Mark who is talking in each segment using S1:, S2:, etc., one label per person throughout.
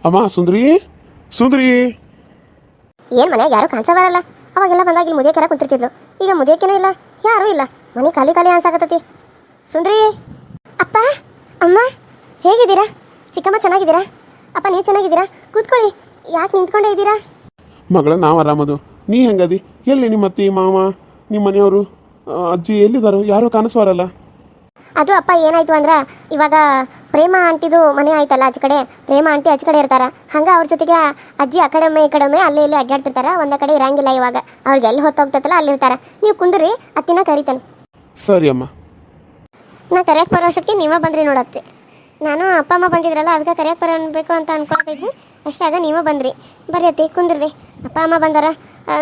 S1: ಅಮ್ಮ ಸುಂದ್ರಿ ಸುಂದ್ರಿ.
S2: ಏನು ಮನೆ ಯಾರು ಕಾಣಿಸ ಬರಲ್ಲ. ಅವಾಗೆಲ್ಲ ಬಂದಾಗ ಇಲ್ಲಿ ಮುದಿಯಕೆರ ಕುಂತಿರ್ತಿದ್ಲು. ಈಗ ಮುದಿಯಕ್ಕೇನೂ ಇಲ್ಲ, ಯಾರೂ ಇಲ್ಲ. ಮನೆ ಖಾಲಿ ಖಾಲಿ ಅನ್ಸಾಕತ್ತತಿ. ಸುಂದ್ರಿ, ಅಪ್ಪ ಅಮ್ಮ ಹೇಗಿದ್ದೀರಾ? ಚಿಕ್ಕಮ್ಮ ಚೆನ್ನಾಗಿದ್ದೀರಾ? ಅಪ್ಪ ನೀವು ಚೆನ್ನಾಗಿದ್ದೀರಾ? ಕೂತ್ಕೊಳ್ಳಿ, ಯಾಕೆ ನಿಂತ್ಕೊಂಡೇ ಇದ್ದೀರಾ?
S1: ಮಗಳ ನಾವು ಆರಾಮದು, ನೀ ಹೆಂಗದಿ? ಎಲ್ಲಿ ನಿಮ್ಮ ಅತ್ತಿ ಮಾವ ನಿಮ್ಮ ಮನೆಯವರು ಅಜ್ಜಿ ಎಲ್ಲಿದ್ದಾರೋ? ಯಾರೂ ಕಾಣಿಸ್ಬಾರಲ್ಲ.
S2: ಅದು ಅಪ್ಪ ಏನಾಯ್ತು ಅಂದ್ರೆ, ಇವಾಗ ಪ್ರೇಮ ಆಂಟಿದು ಮನೆ ಆಯ್ತಲ್ಲ ಆಚೆ ಕಡೆ, ಪ್ರೇಮ ಆಂಟಿ ಆಚೆ ಕಡೆ ಇರ್ತಾರೆ. ಹಂಗೆ ಅವ್ರ ಜೊತೆಗೆ ಅಜ್ಜಿ ಆ ಕಡೆ ಈ ಕಡೆ ಅಲ್ಲೇ ಇಲ್ಲಿ ಅಡ್ಡಾಡ್ತಿರ್ತಾರೆ. ಒಂದೇ ಕಡೆ ಇರಂಗಿಲ್ಲ. ಇವಾಗ ಅವ್ರಿಗೆ ಎಲ್ಲಿ ಹೊತ್ತೋಗ್ತೈತಲ್ಲ ಅಲ್ಲಿರ್ತಾರೆ. ನೀವು ಕುಂದ್ರಿ, ಅತ್ತಿನ ಕರಿತಾನೆ.
S1: ಸರಿ ಅಮ್ಮ.
S2: ನಾ ಕರೆಯಕ್ಕೆ ಬರೋ ಅಷ್ಟೊತ್ತಿಗೆ ನೀವೇ ಬಂದ್ರಿ ನೋಡತ್ತೆ. ನಾನು ಅಪ್ಪ ಅಮ್ಮ ಬಂದಿದ್ರಲ್ಲ, ಅದಕ್ಕೆ ಕರೆಯಕ್ಕೆ ಬರಬೇಕು ಅಂತ ಅನ್ಕೊಳ್ತಿದ್ವಿ. ಅಷ್ಟಾಗ ನೀವೇ ಬಂದ್ರಿ. ಬರ್ರಿ ಅತ್ತಿ ಕುಂದ್ರಿ. ಅಪ್ಪ ಅಮ್ಮ ಬಂದಾರ,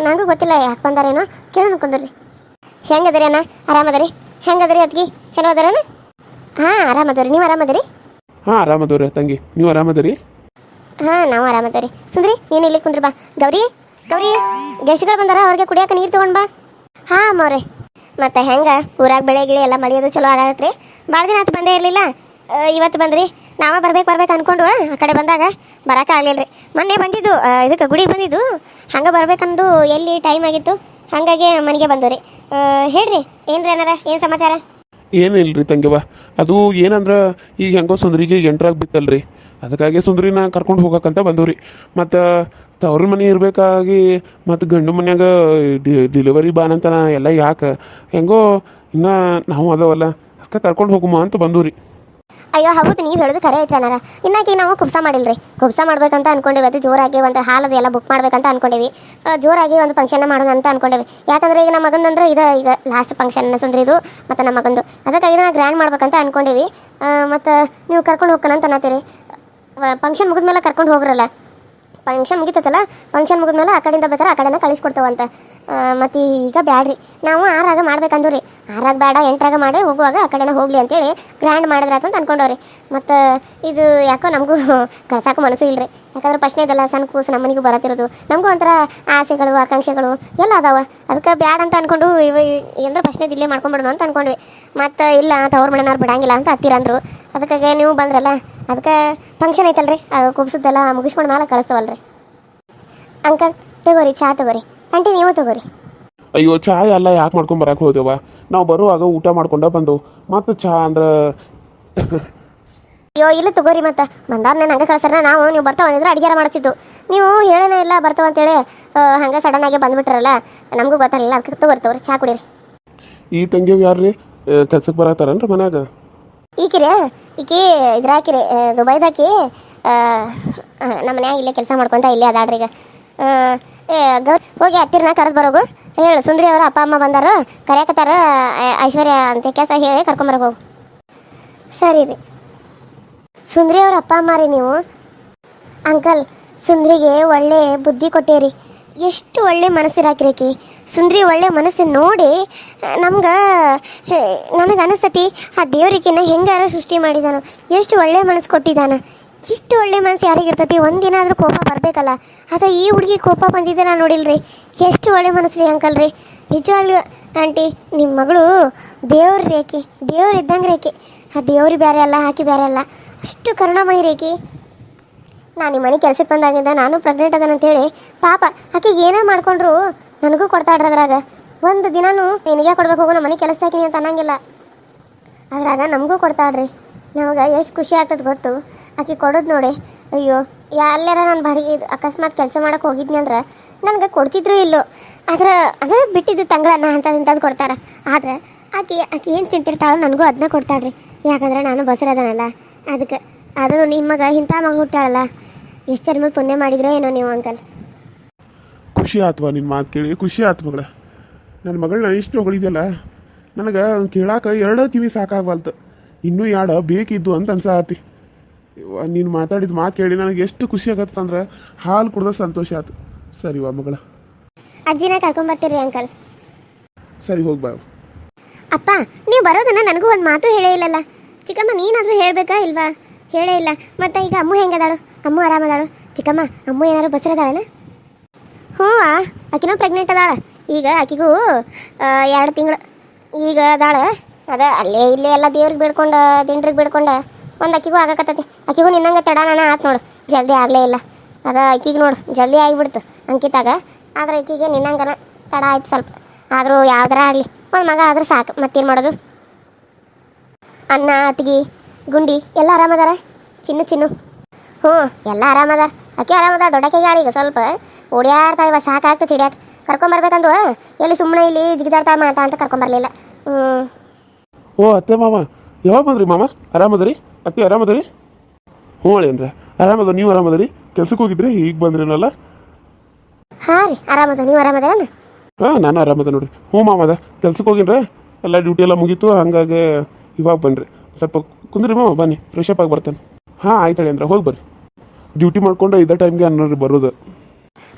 S2: ನನಗೂ ಗೊತ್ತಿಲ್ಲ ಯಾಕೆ ಬಂದಾರೇನೋ, ಕೇಳೋಣ ಕುಂದ್ರಿ. ಹೆಂಗದ್ರಿ ಅಣ್ಣ? ಆರಾಮದರಿ? ಹೆಂಗದ್ರಿ ಅತ್ಗಿ? ಚಲೋ ಅದಾರಣ್ಣ? ಹಾಂ ಆರಾಮದವ್ರಿ. ನೀವು ಆರಾಮದರಿ?
S1: ಹಾಂ ಆರಾಮದವ್ರಿ ತಂಗಿ, ನೀವು ಆರಾಮದರಿ?
S2: ಹಾಂ ನಾವು ಆರಾಮದವ್ರಿ. ಸುಂದ್ರಿ ನೀನು ಇಲ್ಲಿ ಕುಂದ್ರಿ ಬಾ. ಗೌರಿ ಗೌರಿ, ಗೆಸ್ಟ್ಗಳು ಬಂದಾರ, ಅವ್ರಿಗೆ ಕುಡಿಯೋಕೆ ನೀರು ತೊಗೊಂಡು ಬಾ. ಹಾಂ ಅಮ್ಮವ್ರೆ. ಮತ್ತು ಹೆಂಗೆ ಊರಾಗ ಬೆಳೆ ಗಿಳಿ ಎಲ್ಲ ಮಳೆಯೋದು ಚಲೋ ಆಗತ್ರಿ? ಭಾಳ ದಿನ ಆತು ಬಂದೇ ಇರಲಿಲ್ಲ, ಇವತ್ತು ಬಂದ್ರಿ. ನಾವೇ ಬರ್ಬೇಕು ಅನ್ಕೊಂಡು ಆ ಕಡೆ ಬಂದಾಗ ಬರೋಕ್ಕಾಗಲಿಲ್ಲ ರೀ. ಮೊನ್ನೆ ಬಂದಿದ್ದು ಇದಕ್ಕೆ ಗುಡಿಗೆ ಬಂದಿದ್ದು, ಹಂಗೆ ಬರ್ಬೇಕಂದು ಎಲ್ಲಿ ಟೈಮ್ ಆಗಿತ್ತು, ಹಾಗಾಗಿ ಮನೆಗೆ ಬಂದು ರೀ. ಹೇಳ್ರಿ ಏನ್ರಿ ಏನಾರ, ಏನು ಸಮಾಚಾರ?
S1: ಏನಿಲ್ರಿ ತಂಗಿವ, ಅದು ಏನಂದ್ರೆ ಈಗ ಹೆಂಗೋ ಸುಂದ್ರಿಗೆ ಎಂಟ್ರಾಗಿ ಬಿತ್ತಲ್ರಿ, ಅದಕ್ಕಾಗಿ ಸುಂದ್ರಿನ ಕರ್ಕೊಂಡು ಹೋಗಕ್ಕಂತ ಬಂದವ್ರಿ. ಮತ್ತು ತವ್ರ ಮನೆ ಇರಬೇಕಾಗಿ ಮತ್ತು ಗಂಡು ಮನ್ಯಾಗ ಡಿಲಿವರಿ ಬಾನಂತನ ಎಲ್ಲ ಯಾಕೆ ಹೆಂಗೋ ಇನ್ನು ನಾವು ಅದಾವಲ್ಲ, ಅದಕ್ಕೆ ಕರ್ಕೊಂಡು ಹೋಗುಮ ಅಂತ ಬಂದವ್ರಿ.
S2: ಅಯ್ಯೋ ಹೌದು, ನೀವು ಹೇಳೋದು ಕರೆ ಐತೆ ಅನ್ನಾರ. ಇನ್ನಾಕಿ ನಾವು ಕುಬ್ಸ ಮಾಡಿಲ್ರಿ. ಕುಬ್ಸ ಮಾಡ್ಬೇಕಂತ ಅನ್ಕೊಂಡೇವಿ. ಅದು ಜೋರಾಗಿ ಒಂದು ಹಾಲದು ಎಲ್ಲ ಬುಕ್ ಮಾಡ್ಬೇಕಂತ ಅನ್ಕೊಂಡೇವಿ. ಜೋರಾಗಿ ಒಂದು ಫಂಕ್ಷನ್ ಮಾಡೋಣ ಅಂತ ಅನ್ಕೊಂಡೇವಿ. ಯಾಕಂದ್ರೆ ಈಗ ನಮ್ಮ ಮಗಂದಂದ್ರೆ ಈಗ ಲಾಸ್ಟ್ ಫಂಕ್ಷನ್ ಸುಂದ್ರಿದು ಮತ್ತು ನಮ್ಮ ಮಗಂದು, ಅದಕ್ಕಾಗಿ ನಾವು ಗ್ರ್ಯಾಂಡ್ ಮಾಡ್ಬೇಕಂತ ಅನ್ಕೊಂಡೇವಿ. ಮತ್ತು ನೀವು ಕರ್ಕೊಂಡು ಹೋಗ್ಕನ ಅಂತ ಅನ್ನತ್ತೀರಿ. ಫಂಕ್ಷನ್ ಮುಗಿದ್ಮೇಲೆ ಕರ್ಕೊಂಡು ಹೋಗ್ರಲ್ಲ. ಫಂಕ್ಷನ್ ಮುಗಿತೈತಲ್ಲ, ಫಂಕ್ಷನ್ ಮುಗಿದ್ಮೇಲೆ ಆ ಕಡೆಯಿಂದ ಬೇಕಾದ್ರೆ ಆ ಕಡೆನ ಕಳಿಸ್ಕೊಡ್ತೇವಂತ. ಮತ್ತು ಈಗ ಬ್ಯಾಡ್ರಿ, ನಾವು 6 ಮಾಡ್ಬೇಕಂದು ರೀ. 6 ಬೇಡ 8 ಮಾಡಿ ಹೋಗುವಾಗ ಆ ಕಡೆನ ಹೋಗಲಿ ಅಂತೇಳಿ ಗ್ರ್ಯಾಂಡ್ ಮಾಡಿದ್ರಾತ ಅಂತ ಅನ್ಕೊಂಡವ್ರಿ. ಮತ್ತು ಇದು ಯಾಕೋ ನಮಗೂ ಕಳ್ಸಾಕೋ ಮನಸ್ಸು ಇಲ್ಲರಿ. ಯಾಕಂದ್ರೆ ಪ್ರಶ್ನೆದಲ್ಲ, ಸಣ್ಣ ಕೂಸು ನಮ್ಮ ಮನೆಗೂ ಬರತ್ತಿರೋದು, ನಮಗೂ ಒಂಥರ ಆಸೆಗಳು ಆಕಾಂಕ್ಷೆಗಳು ಎಲ್ಲ ಅದಾವ. ಅದಕ್ಕೆ ಬ್ಯಾಡ ಅಂತ ಅನ್ಕೊಂಡು ಅಂದ್ರೆ ಪ್ರಶ್ನೆ ಇಲ್ಲೇ ಮಾಡ್ಕೊಂಬಿಡೋಣ ಅಂತ ಅನ್ಕೊಂಡ್ವಿ. ಮತ್ತು ಇಲ್ಲ ತವ್ರ ಮನೆಯವ್ರು ಬಿಡಂಗಿಲ್ಲ ಅಂತ ಹತ್ತಿರಂದ್ರು. ಅದಕ್ಕಾಗಿ ನೀವು ಬಂದ್ರಲ್ಲ, ಅದಕ್ಕೆ ಫಂಕ್ಷನ್ ಐತಲ್ರಿ, ಅದು ಕುಬ್ಸದ್ದೆಲ್ಲ ಮುಗಿಸ್ಕೊಂಡು ಮೇಲೆ ಕಳಿಸ್ತವಲ್ರಿ. ಅಂಕಲ್ ತಗೋರಿ, ಚಹಾ ತಗೋರಿ. ಆಂಟಿ ನೀವು ತಗೋರಿ.
S1: ಅಯ್ಯೋ ಚಹಾ ಎಲ್ಲ ಯಾಕೆ ಮಾಡ್ಕೊಂಡು ಬರಕ್ಕೆ ಹೋದೇವ, ನಾವು ಬರುವಾಗ ಊಟ ಮಾಡ್ಕೊಂಡ ಬಂದವು, ಮತ್ತು ಚಹಾ ಅಂದ್ರೆ
S2: ಅಯ್ಯೋ ಇಲ್ಲ ತಗೋರಿ. ಮತ್ತು ಬಂದಾರ ನಾನು ಹಂಗೆ ಕಳ್ಸಾರ, ನಾವು ನೀವು ಬರ್ತಾವಂದಿದ್ರೆ ಅಡುಗೆ ಮಾಡಿಸ್ತಿದ್ದು. ನೀವು ಹೇಳೋಣ ಇಲ್ಲ ಬರ್ತಾವಂತೇಳಿ ಹಂಗೆ ಸಡನ್ ಆಗಿ ಬಂದುಬಿಟ್ರಲ್ಲ, ನಮಗೂ ಗೊತ್ತಾಗಲಿಲ್ಲ. ಅದಕ್ಕೆ ತಗೋರಿ ಚಹಾ ಕುಡೀರಿ.
S1: ಈ ತಂಗಿ ಯಾರ್ರಿ ಕೆಲ್ಸಕ್ಕೆ ಬರತ್ತಾರನ್ರಿ ಮನ್ಯಾಗ?
S2: ಈಕಿರಿ ಈಕಿ ಇದ್ರಾಕಿರಿ ದುಬೈದಾಕಿ ನಮ್ಮ ಮನ್ಯಾಗ ಇಲ್ಲೇ ಕೆಲಸ ಮಾಡ್ಕೊತ ಇಲ್ಲೇ ಅದಾಡ್ರಿ. ಈಗ ಗೌರಿ ಹೋಗಿ ಹತ್ತಿರನ ಕರೆದು ಬರೋಗು. ಹೇಳು ಸುಂದ್ರಿ ಅವರ ಅಪ್ಪ ಅಮ್ಮ ಬಂದಾರ, ಕರೆಯಕತ್ತಾರ ಐಶ್ವರ್ಯ ಅಂತ ಕೆಲಸ ಹೇಳಿ ಕರ್ಕೊಂಬರೋಗು. ಸರಿ ರೀ. ಸುಂದ್ರಿ ಅವ್ರ ಅಪ್ಪ ಅಮ್ಮ ರೀ ನೀವು? ಅಂಕಲ್ ಸುಂದ್ರಿಗೆ ಒಳ್ಳೆ ಬುದ್ಧಿ ಕೊಟ್ಟೇರಿ. ಎಷ್ಟು ಒಳ್ಳೆ ಮನಸ್ಸಿರಾಕಿರೇಕಿ ಸುಂದ್ರಿ. ಒಳ್ಳೆ ಮನಸ್ಸು ನೋಡಿ ನನಗೆ ಅನಿಸ್ತತಿ ಆ ದೇವ್ರಿಗಿನ್ನ ಹೆಂಗಾರ ಸೃಷ್ಟಿ ಮಾಡಿದಾನ, ಎಷ್ಟು ಒಳ್ಳೆ ಮನಸ್ಸು ಕೊಟ್ಟಿದ್ದಾನ. ಇಷ್ಟು ಒಳ್ಳೆ ಮನಸ್ಸು ಯಾರಿಗಿರ್ತತಿ? ಒಂದಿನ ಆದರೂ ಕೋಪ ಬರಬೇಕಲ್ಲ. ಆದರೆ ಈ ಹುಡುಗಿ ಕೋಪ ಬಂದಿದ್ದೆ ನಾನು ನೋಡಿಲ್ರಿ. ಎಷ್ಟು ಒಳ್ಳೆ ಮನಸ್ಸು ರೀ ಅಂಕಲ್ ರೀ. ನಿಜವಾಗ್ಲೂ ಆಂಟಿ, ನಿಮ್ಮ ಮಗಳು ದೇವ್ರ ರೇಖೆ, ದೇವ್ರು ಇದ್ದಂಗೆ ರೇಖೆ. ಆ ದೇವ್ರಿಗೆ ಬೇರೆ ಅಲ್ಲ, ಆಕೆ ಬೇರೆ ಅಲ್ಲ, ಅಷ್ಟು ಕರುಣಾಮಯಿ ರೇಖೆ. ನಾನು ನಿಮ್ಮ ಮನೆ ಕೆಲ್ಸಕ್ಕೆ ಬಂದಾಗಿಂದ ನಾನು ಪ್ರೆಗ್ನೆಂಟ್ ಅದಾನಂತೇಳಿ ಪಾಪ ಆಕೆಗೆ ಏನೇ ಮಾಡ್ಕೊಂಡ್ರು ನನಗೂ ಕೊಡ್ತಾಡ್ರಿ. ಅದ್ರಾಗ ಒಂದು ದಿನನೂ ನಿನಗೆ ಕೊಡ್ಬೇಕು ಹೋಗು, ನಮ್ಮ ಮನೆ ಕೆಲಸ ಹಾಕಿನಿ ಅಂತ ಅನ್ನಂಗಿಲ್ಲ. ಅದ್ರಾಗ ನಮಗೂ ಕೊಡ್ತಾಡ್ರಿ. ನಮಗೆ ಎಷ್ಟು ಖುಷಿ ಆಗ್ತದೆ ಗೊತ್ತು ಆಕೆ ಕೊಡೋದು ನೋಡಿ. ಅಯ್ಯೋ ಎಲ್ಲಾರ ನಾನು ಬಾಡಿಗೆ ಅಕಸ್ಮಾತ್ ಕೆಲಸ ಮಾಡೋಕೆ ಹೋಗಿದ್ನಿ ಅಂದ್ರೆ ನನಗೆ ಕೊಡ್ತಿದ್ರು ಇಲ್ಲೋ, ಅದ್ರ ಬಿಟ್ಟಿದ್ದು ತಂಗಳನ್ನ ಅಂಥದ್ದು ಕೊಡ್ತಾರೆ. ಆದ್ರೆ ಆಕೆ ಏನು ತಿಂತಿರ್ತಾಳೋ ನನಗೂ ಅದನ್ನ ಕೊಡ್ತಾಳ್ರಿ. ಯಾಕಂದ್ರೆ ನಾನು ಬಸರದನಲ್ಲ, ಅದಕ್ಕೆ. ಆದರೂ ನಿಮ್ಮಗ ಇಂಥ ಮಗ ಹುಟ್ಟಾಳಲ್ಲ, ಎಷ್ಟು ಜನ್ಮದ ಪುಣ್ಯ ಮಾಡಿದ್ರೋ ಏನೋ ನೀವು ಅಂಕಲ್.
S1: ಖುಷಿ ಆತ್ವ ನಿನ್ನ ಮಾತು ಕೇಳಿ, ಖುಷಿ ಆಯ್ತು ಮಗಳ. ನನ್ನ ಮಗಳನ್ನ ಇಷ್ಟು ಹೊಗಳಿದ್ಯಲ್ಲ, ನನಗೆ ಕೇಳಾಕ 2 ಕಿವಿ ಸಾಕಾಗವಲ್ತು, ಇನ್ನೂ 2 ಬೇಕಿದ್ದು ಅಂತ ಅನ್ಸಾತಿ. ನೀನು ಮಾತಾಡಿದ ಮಾತು ಕೇಳಿ ನನಗೆ ಎಷ್ಟು ಖುಷಿ ಆಗತ್ತಂದ್ರೆ ಹಾಲು ಕುಡ್ದ ಸಂತೋಷ ಆಯ್ತು. ಸರಿವಾ ಮಗಳ?
S2: ಅಜ್ಜಿನ ಕರ್ಕೊಂಬರ್ತೀರಿ ಅಂಕಲ್?
S1: ಸರಿ ಹೋಗಿ ಬಾ.
S2: ಅಪ್ಪ ನೀವು ಬರೋದನ್ನ ನನಗೂ ಒಂದು ಮಾತು ಹೇಳೇ ಇಲ್ಲಲ್ಲ. ಚಿಕ್ಕಮ್ಮ ನೀನಾದರೂ ಹೇಳಬೇಕಾ ಇಲ್ವಾ? ಹೇಳೇ ಇಲ್ಲ. ಮತ್ತು ಈಗ ಅಮ್ಮು ಹೆಂಗದಾಳು? ಅಮ್ಮು ಆರಾಮದಾಳು? ಚಿಕ್ಕಮ್ಮ ಅಮ್ಮು ಏನಾರು ಬಸರದಾಳನ? ಹ್ಞೂ ಆಕಿನೂ ಪ್ರೆಗ್ನೆಂಟ್ ಅದಾಳ. ಈಗ ಆಕಿಗೂ 2 ತಿಂಗಳು ಈಗ ಅದಾಳ. ಅದ ಅಲ್ಲೇ ಇಲ್ಲೇ ಎಲ್ಲ ದೇವ್ರಿಗೆ ಬೇಡ್ಕೊಂಡು ದಿಂಡ್ರಿಗೆ ಬೇಡ್ಕೊಂಡು ಒಂದು ಆಕಿಗೂ ಆಗಕತ್ತತಿ. ಆಕಿಗೂ ನಿನ್ನಂಗೆ ತಡಾನ ಆತು ನೋಡು. ಜಲ್ದಿ ಆಗಲೇ ಇಲ್ಲ. ಅದ ಆಕಿಗೆ ನೋಡು ಜಲ್ದಿ ಆಗಿಬಿಡ್ತು ಅಂಕಿತಾಗ. ಆದ್ರೆ ಆಕಿಗೆ ನಿನ್ನಂಗನ ತಡ ಆಯ್ತು ಸ್ವಲ್ಪ. ಆದರೂ ಯಾವ್ದಾರ ಆಗಲಿ ಒಂದು ಮಗ ಆದ್ರೆ ಸಾಕು, ಮತ್ತೇನು ಮಾಡೋದು. ಅನ್ನ ಅತ್ತಿಗೆ ಗುಂಡಿ ಎಲ್ಲ ಆರಾಮದಾರ? ಚಿನ್ನು ಹ್ಞೂ ಎಲ್ಲ ಆರಾಮದಾರ. ಆಕೆ ಆರಾಮದ. ದೊಡ್ಡಕ್ಕೆ ಈಗ ಸ್ವಲ್ಪ ಓಡ್ಯಾಡ್ತಾ ಇವ, ಸಾಕಾಗ್ತದೆ ಹಿಡಿಯಾಕೆ. ಕರ್ಕೊಂಬರ್ಬೇಕಂದು ಎಲ್ಲಿ ಸುಮ್ಮನೆ ಇಲ್ಲಿ ಜಿಗಿದಾಡ್ತಾ ಮಾತಾ ಅಂತ ಕರ್ಕೊಂಬರ್ಲಿಲ್ಲ.
S1: ಓ ಅತ್ತೆ ಮಾವ ಯಾವಾಗ ಬಂದ್ರಿ ಮಾಮ? ಆರಾಮದರಿ ಅತ್ತೆ? ಆರಾಮದರಿ? ಹ್ಞೂ ಅಳೇನ್ರ ಆರಾಮದ. ನೀವು ಆರಾಮದರಿ? ಕೆಲ್ಸಕ್ಕೆ ಹೋಗಿದ್ರಿ ಈಗ ಬಂದ್ರೇನಲ್ಲ?
S2: ಹಾಂ ರೀ ಆರಾಮದ. ನೀವು ಆರಾಮದೇನ?
S1: ಹಾಂ ನಾನು ಆರಾಮದ ನೋಡ್ರಿ. ಹ್ಞೂ ಮಾಮದ ಕೆಲ್ಸಕ್ಕೆ ಹೋಗಿನ್ರ, ಎಲ್ಲ ಡ್ಯೂಟಿ ಎಲ್ಲ ಮುಗೀತು. ಹಂಗಾಗಿ ಇವಾಗ ಬನ್ನಿರಿ. ಸ್ವಲ್ಪ ಕುಂದ್ರಿ ಮಾಮ, ಬನ್ನಿ ಫ್ರೆಶ್ ಅಪ್ ಆಗಿ ಬರ್ತಾನೆ. ಹಾಂ ಆಯ್ತಾಳೆ ಅಂದ್ರೆ ಹೋಗಿ ಬರ್ರಿ. ಡ್ಯೂಟಿ ಮಾಡ್ಕೊಂಡು ಇದೇ ಟೈಮ್ಗೆ ಅನ್ನೋರಿ ಬರೋದು.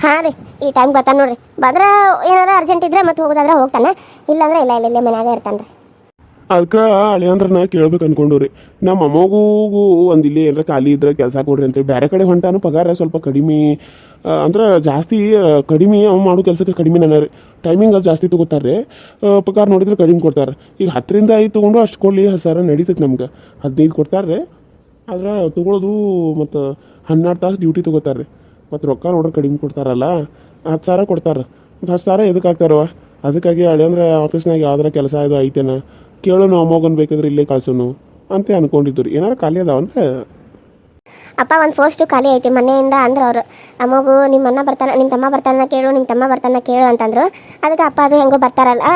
S2: ಹಾಂ ರೀ ಈ ಟೈಮ್ ಬರ್ತಾನೆ ನೋಡ್ರಿ. ಬಂದ್ರೆ ಏನಾರ ಅರ್ಜೆಂಟ್ ಇದ್ರೆ ಮತ್ತೆ ಹೋಗೋದಾದ್ರೆ ಹೋಗ್ತಾನೆ, ಇಲ್ಲಾಂದ್ರೆ ಇಲ್ಲ ಇಲ್ಲೇ ಮನ್ಯಾಗ ಇರ್ತಾನೆ ರೀ.
S1: ಅದಕ್ಕೆ ಅಳಿಯಂದ್ರನ್ನ ಕೇಳ್ಬೇಕು ಅನ್ಕೊಂಡು ರೀ. ನಮ್ಮ ಅಮ್ಮಗೂ ಒಂದು ಇಲ್ಲಿ ಏನಾರ ಖಾಲಿ ಇದ್ರೆ ಕೆಲಸ ಕೊಡ್ರಿ ಅಂತೇಳಿ. ಬೇರೆ ಕಡೆ ಹೊಂಟಾನು ಪಗಾರ ಸ್ವಲ್ಪ ಕಡಿಮೆ, ಅಂದ್ರೆ ಜಾಸ್ತಿ ಕಡಿಮೆ. ಅವ್ ಮಾಡೋ ಕೆಲಸಕ್ಕೆ ಕಡಿಮೆ ನನ್ನ ರೀ. ಟೈಮಿಂಗ್ ಅದು ಜಾಸ್ತಿ ತೊಗೋತಾರೆ. ಪಗಾರ ನೋಡಿದ್ರೆ ಕಡಿಮೆ ಕೊಡ್ತಾರೆ. ಈಗ 10ರಿಂದ 5 ತೊಗೊಂಡು ಅಷ್ಟು ಕೊಡಲಿ 10,000 ನಡೀತೈತೆ ನಮ್ಗೆ. 15 ಕೊಡ್ತಾರೆ ಆದ್ರೆ ತೊಗೊಳೋದು ಮತ್ತು 12 ತಾಸು ಡ್ಯೂಟಿ ತೊಗೋತಾರೆ ರೀ. ಮತ್ತು ರೊಕ್ಕ ನೋಡ್ರೆ ಕಡಿಮೆ ಕೊಡ್ತಾರಲ್ಲ, 10,000 ಕೊಡ್ತಾರೆ. ಮತ್ತು 10,000 ಎದಕ್ಕೆ ಆಗ್ತಾರವ? ಅದಕ್ಕಾಗಿ ಅಳಿಯಂದ್ರೆ ಆಫೀಸ್ನಾಗ ಯಾವ್ದಾರ ಕೆಲಸ ಇದು ಐತೇನ ಕೇಳೋನು, ಅಮ್ಮಗನ್ ಬೇಕಾದ್ರೆ ಇಲ್ಲೇ ಕಳ್ಸೋನು ಅಂತ ಅನ್ಕೊಂಡಿದ್ದು ರೀ. ಏನಾರು ಖಾಲಿ ಅದಾವನ್ರೆ?
S2: ಅಪ್ಪ ಒಂದು ಪೋಸ್ಟು ಖಾಲಿ ಐತಿ ಮನೆಯಿಂದ ಅಂದ್ರೆ ಅವರು. ಅಮ್ಮಗು ನಿಮ್ಮ ಅಣ್ಣ ಬರ್ತಾನೆ, ನಿಮ್ಮ ತಮ್ಮ ಬರ್ತಾನ ಕೇಳು, ನಿಮ್ಮ ತಮ್ಮ ಬರ್ತಾನ ಕೇಳು ಅಂತಂದ್ರು. ಅದಕ್ಕೆ ಅಪ್ಪ ಅದು ಹೆಂಗೋ ಬರ್ತಾರಲ್ಲ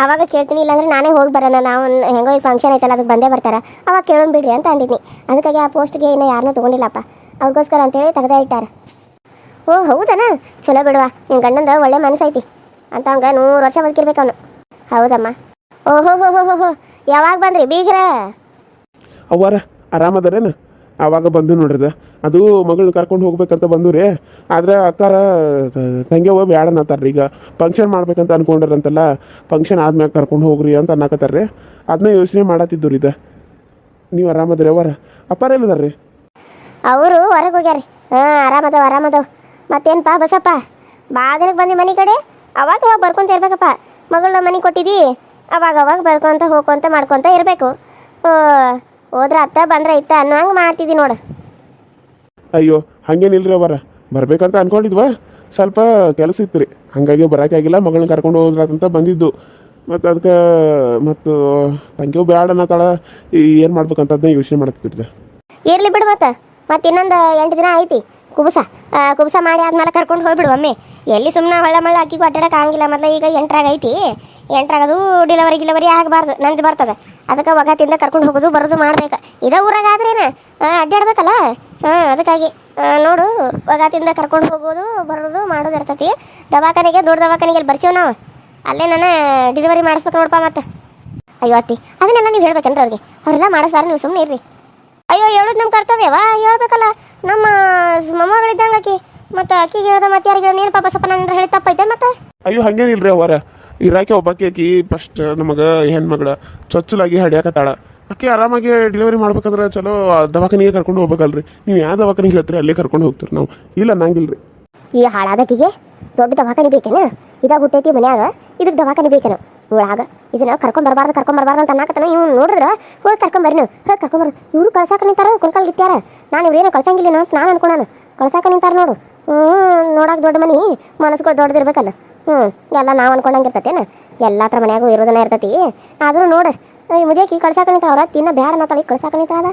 S2: ಅವಾಗ ಕೇಳ್ತೀನಿ, ಇಲ್ಲಾಂದ್ರೆ ನಾನೇ ಹೋಗಿ ಬರೋಣ. ನಾವು ಹೆಂಗೋ ಈ ಫಂಕ್ಷನ್ ಐತಲ್ಲ ಅದಕ್ಕೆ ಬಂದೇ ಬರ್ತಾರೆ, ಅವಾಗ ಕೇಳೋಣ ಬಿಡ್ರಿ ಅಂತ ಅಂದಿದ್ನಿ. ಅದಕ್ಕಾಗಿ ಆ ಪೋಸ್ಟ್ಗೆ ಇನ್ನೂ ಯಾರನ್ನೂ ತೊಗೊಂಡಿಲ್ಲಪ್ಪ, ಅವ್ರಿಗೋಸ್ಕರ ಅಂತೇಳಿ ತೆಗ್ದೇ ಇಟ್ಟಾರ. ಓ ಹೌದನ? ಚಲೋ ಬಿಡುವ, ನಿಮ್ಮ ಗಂಡಂದು ಒಳ್ಳೆ ಮನಸ್ಸೈತಿ ಅಂತ. ಹಂಗೆ 100 ವರ್ಷ ಬದುಕಿರ್ಬೇಕು ಅವನು. ಹೌದಮ್ಮ. ಓಹೋ ಯಾವಾಗ ಬಂದ್ರಿ ಬೀಗ್ರ?
S1: ಅವ್ವಾರ ಆರಾಮದಾರೇನ? ಆವಾಗ ಬಂದು ನೋಡ್ರಿದ ಅದು ಮಗಳನ್ನ ಕರ್ಕೊಂಡು ಹೋಗ್ಬೇಕಂತ ಬಂದು ರೀ. ಆದ್ರೆ ಅಕ್ಕಾರ ತಂಗ್ಯವ ಬ್ಯಾಡ ಅನ್ನತ್ತಾರ್ರಿ. ಈಗ ಫಂಕ್ಷನ್ ಮಾಡ್ಬೇಕಂತ ಅನ್ಕೊಂಡ್ರಂತಲ್ಲ, ಫಂಕ್ಷನ್ ಆದ್ಮ್ಯಾಗ ಕರ್ಕೊಂಡು ಹೋಗ್ರಿ ಅಂತ ಅನ್ನಕತ್ತಾರ್ರಿ. ಅದನ್ನ ಯೋಚನೆ ಮಾಡತ್ತಿದ್ದು ರೀ. ನೀವು ಆರಾಮದ್ರಿ? ಅವರ ಅಪ್ಪಾರ ಎಲ್ಲದಾರ್ರಿ?
S2: ಅವರು ಹೊರಗೆ ಹೋಗ್ಯಾರಿ. ಆರಾಮದವ್. ಮತ್ತೇನಪ್ಪ ಬಸಪ್ಪ, ದಿನಕ್ಕೆ ಬಂದು ಮನೆ ಕಡೆ? ಅವಾಗ ಬರ್ಕೊಂತ ಇರ್ಬೇಕಪ್ಪ. ಮಗಳನ್ನ ಮನೆ ಕೊಟ್ಟಿದ್ದೀ, ಅವಾಗ ಬರ್ಕೊಂತ ಹೋಗ್ಕೊಂತ ಮಾಡ್ಕೊತ ಇರಬೇಕು. ಹೋದ್ರ ಅತ್ತ ಬಂದ್ರೆ ಇತ್ತ ಅನ್ನೋ ಹಂಗೆ ಮಾಡ್ತಿದ್ದಿ ನೋಡು.
S1: ಅಯ್ಯೋ ಹಂಗೇನಿಲ್ರಿ ಅವರ, ಬರ್ಬೇಕಂತ ಅನ್ಕೊಂಡಿದ್ವಾ, ಸ್ವಲ್ಪ ಕೆಲಸ ಇತ್ತು ರೀ, ಹಾಗಾಗಿ ಬರೋಕ್ಕಾಗಿಲ್ಲ. ಮಗಳನ್ನ ಕರ್ಕೊಂಡು ಹೋದ್ರಂತ ಬಂದಿದ್ದು. ಮತ್ತು ಅದಕ್ಕೆ ಮತ್ತು ತಂಗಿಯೂ ಬ್ಯಾಡ ಅನ್ನತ್ತಾಳ. ಏನು ಮಾಡ್ಬೇಕಂತ ಅದನ್ನ ಯೋಚನೆ ಮಾಡ್ತಿದ್ದೆ.
S2: ಇರ್ಲಿ ಬಿಡು. ಮತ್ತೆ ಇನ್ನೊಂದು 8 ದಿನ ಐತಿ ಕುಬಸ ಮಾಡಿ ಆದ್ಮೇಲೆ ಕರ್ಕೊಂಡು ಹೋಗ್ಬಿಡು ಒಮ್ಮೆ. ಎಲ್ಲಿ ಸುಮ್ಮನೆ ಮಳ್ಳ ಅಕ್ಕಿಗೂ ಅಡ್ಡಾಡಕ್ಕೆ ಆಗಂಗಿಲ್ಲ. ಮೊದಲು ಈಗ 8ರಾಗ ಐತಿ. 8ರಾಗದು ಡಿಲಿವರಿ ಆಗಬಾರ್ದು, ನಂದು ಬರ್ತದೆ. ಅದಕ್ಕೆ ಒಗತಿಂದ ಕರ್ಕೊಂಡು ಹೋಗೋದು ಬರೋದು ಮಾಡ್ಬೇಕು. ಇದೇ ಊರಾಗ ಆದ್ರೇನ ಅಡ್ಡಾಡ್ಬೇಕಲ್ಲ. ಅದಕ್ಕಾಗಿ ನೋಡು, ಒಗತಿಂದ ಕರ್ಕೊಂಡು ಹೋಗೋದು ಬರೋದು ಮಾಡೋದು ಇರ್ತೈತಿ. ದವಾಖಾನೆಗೆ ದೊಡ್ಡ ದವಾಖಾನೆಗೆ ಅಲ್ಲಿ ಬರ್ತೀವಿ ನಾವು. ಅಲ್ಲೇ ನಾನು ಡಿಲಿವರಿ ಮಾಡಿಸ್ಬೇಕು ನೋಡಪ್ಪ. ಮತ್ತೆ ಅಯ್ಯೋ ಅತ್ತಿ, ಅದನ್ನೆಲ್ಲ ನೀವು ಹೇಳ್ಬೇಕೇನ್ರಿ ಅವ್ರಿಗೆ? ಅವರೆಲ್ಲ ಮಾಡಿಸ್ತಾರೆ, ನೀವು ಸುಮ್ಮನೆ ಇರ್ರಿ. ಅಯ್ಯೋ ಹೇಳೋದು ನಮ್ಮ ಕರ್ತವ್ಯವಾ, ಹೇಳ್ಬೇಕಲ್ಲ. ನಮ್ಮ ಮೊಮ್ಮಗಳಿದ್ದಂಗೆ ಆಕಿ, ಮತ್ತು ಅಕ್ಕಿಗೆ ಹೇಳ್ದ ಮತ್ತೆ ಯಾರಿಗೆ ಹೇಳಿ? ನೀನು ಪಾಪ ಸ್ವಲ್ಪ ನನ್ನ ಹೇಳಿ ತಪ್ಪೈತೆ ಮತ್ತೆ?
S1: ಅಯ್ಯೋ ಹಂಗೇನಿಲ್ರಿ ಅವರ. ಇರಾಕೆ ಒಬ್ಬಾಕಿ ಆಕಿ ಫಸ್ಟ್ ನಮಗೆ ಹೆಣ್ಮಗಳ ಚೊಚ್ಚಲಾಗಿ ಹಡ್ಯಾಕತ್ತಾಳ. ಆಕೆ ಆರಾಮಾಗಿ ಡೆಲಿವರಿ ಮಾಡ್ಬೇಕಂದ್ರೆ ಚಲೋ ದವಾಖಾನಿಗೆ ಕರ್ಕೊಂಡು ಹೋಗ್ಬೇಕಲ್ರಿ. ನೀವು ಯಾವ ದವಾಖಾನಿಗೆ ಹೇಳ್ತೀರಿ ಅಲ್ಲೇ ಕರ್ಕೊಂಡು ಹೋಗ್ತೀರಿ ನಾವು. ಇಲ್ಲ ನಂಗಿಲ್ರಿ.
S2: ಈ ಹಾಳಾದಕ್ಕಿಗೆ ದೊಡ್ಡ ದವಾಖಾನೆ ಬೇಕೇನ? ಇದಾಗ ಹುಟ್ಟೈತಿ ಮನ್ಯಾಗ, ಇದಕ್ಕೆ ದವಾಖಾನೆ ಬೇಕೇನು ಒಳಗ? ಇದನ್ನ ಕರ್ಕೊಂಡ್ ಬರಬಾರ್ದು ಅಂತ ಅನ್ನಕತ್ತಾನ. ಇವ್ನು ನೋಡಿದ್ರೆ ಹೋಗಿ ಕರ್ಕೊಂಬರ್ರಿ, ನೀವು ಹೋಗಿ ಕರ್ಕೊಂಬರ್ರಿ. ಇವರು ಕಳ್ಸಾಕ ನಿಂತಾರ, ಕುಣ್ಕಾಲ್ ಗಿತ್ಯಾರ. ನಾನು ಇವ್ರೇನು ಕಳ್ಸಂಗಿಲ್ಲ ಅಂತ ನಾನು ಅನ್ಕೊಳಾನ. ಕಳ್ಸಾಕ ನಿಂತಾರ ನೋಡು. ನೋಡಕ್ಕೆ ದೊಡ್ಡ ಮನೆ, ಮನಸ್ಸುಗಳು ದೊಡ್ಡದಿರ್ಬೇಕಲ್ಲ. ಎಲ್ಲ ನಾವು ಅನ್ಕೊಂಡಂಗಿರ್ತತೇನ? ಎಲ್ಲ ಹತ್ರ ಮನ್ಯಾಗೂ ಇರೋದನ್ನ ಇರ್ತೈತಿ. ಆದರೂ ನೋಡು, ಈ ಮುದಿಯಕಿ ಕಳ್ಸಾಕ ನಿಂತಾರ. ಅವ್ರ ತಿನ್ನ ಬ್ಯಾಡ ಅನ್ನತ್ತಾಳಿ, ಕಳ್ಸಾಕ ನಿಂತಾಳ.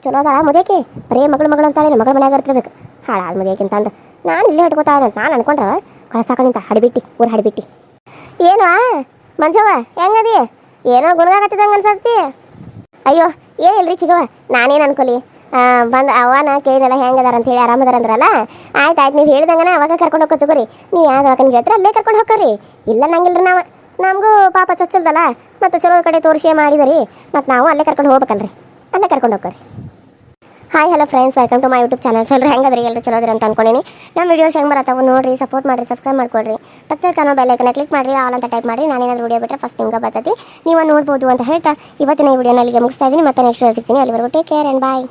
S2: ಚಲೋ ಅದಾಳ ಮುದಿಯಕಿ, ಬರೀ ಮಗಳು ಅಂತಾಳೆ. ಮಗಳ ಮನ್ಯಾಗ ಇರ್ತಿರ್ಬೇಕು. ಹಾಳಾದ ಮುದಿಯಕಿಂತ ಅಂದು ನಾನು ಇಲ್ಲೇ ಇಟ್ಕೋತಾ ಅಂತ ನಾನು ಅನ್ಕೊಂಡ್ರೆ ಕಳ್ಸಾಕ ನಿಂತ ಊರು ಹಡಿಬಿಟ್ಟಿ. ಏನು ಮಂಜವ್ವ ಹೆಂಗದಿ? ಏನೋ ಗುಣದಾಗತ್ತಿದಂಗೆ ಅನ್ಸತ್ತಿ. ಅಯ್ಯೋ ಏನಿಲ್ರಿ ಚಿಗವ್ವ, ನಾನೇನು ಅನ್ಕೊಲಿ. ಬಂದು ಅವನ ಕೇಳಿದಲ್ಲ ಹೆಂಗದಾರ ಅಂತ ಹೇಳಿ ಆರಾಮದಾರ ಅಂದ್ರಲ್ಲ. ಆಯ್ತು ನೀವು ಹೇಳಿದಂಗನ ಅವಾಗ ಕರ್ಕೊಂಡು ಹೋಗ್ಕೊ ತಗೋರಿ. ನೀವು ಯಾವ ದವಾಖಾನೆ ಹೇಳ್ತೀರ ಅಲ್ಲೇ ಕರ್ಕೊಂಡು ಹೋಗ್ರಿ. ಇಲ್ಲ ನಂಗಿಲ್ರಿ, ನಮಗೂ ಪಾಪ ಚೊಚ್ಚಲ್ದಲ್ಲ, ಮತ್ತು ಚಲೋ ಕಡೆ ತೋರಿಸಿ ಮಾಡಿದರಿ. ಮತ್ತು ನಾವು ಅಲ್ಲೇ ಕರ್ಕೊಂಡು ಹೋಗ್ಬೇಕಲ್ರಿ, ಅಲ್ಲೇ ಕರ್ಕೊಂಡು ಹೋಗ್ರಿ. Hi hello friends, welcome to my YouTube channel. ಚಲೋ ಹೆಂಗದ್ರಿ? ಎಲ್ಲರೂ ಚಲೋದ್ರಿ ಅಂತ ಅನ್ಕೊಂಡಿನಿ. ನಮ್ಮ ವೀಡಿಯೋಸ್ ಹೆಂಗೆ ಬರತ್ತಾವು ನೋಡಿರಿ, ಸಪೋರ್ಟ್ ಮಾಡಿರಿ, ಸಬ್ಸ್ಕ್ರೈಬ್ ಮಾಡ್ಕೊಡ್ರಿ. ಪಕ್ಕದ ಕಾಣೋ ಬೆಲ್ ಐಕನ್ನ ಕ್ಲಿಕ್ ಮಾಡಿರಿ, ಆಲ್ ಅಂತ ಟೈಪ್ ಮಾಡಿ. ನಾನೇನಾದ್ರು ವಿಡಿಯೋ ಬಿಟ್ಟರೆ ಫಸ್ಟ್ ನಿಮ್ಗೆ ಬರ್ತೈತಿ, ನೀವು ನೋಡ್ಬೋದು ಅಂತ ಹೇಳ್ತಾ ಇವತ್ತಿನ ಈ ವಿಡಿಯೋನ ಅಲ್ಲಿಗೆ ಮುಗಿಸ್ತಾ ಇದ್ದೀನಿ. ಮತ್ತೆ ನೆಕ್ಸ್ಟ್ ಸಿಗ್ತೀನಿ. ಅಲ್ಲಿವರೆಗೂ ಟೇಕ್ ಕೇರ್ ಆ್ಯಂಡ್ ಬಾಯ್.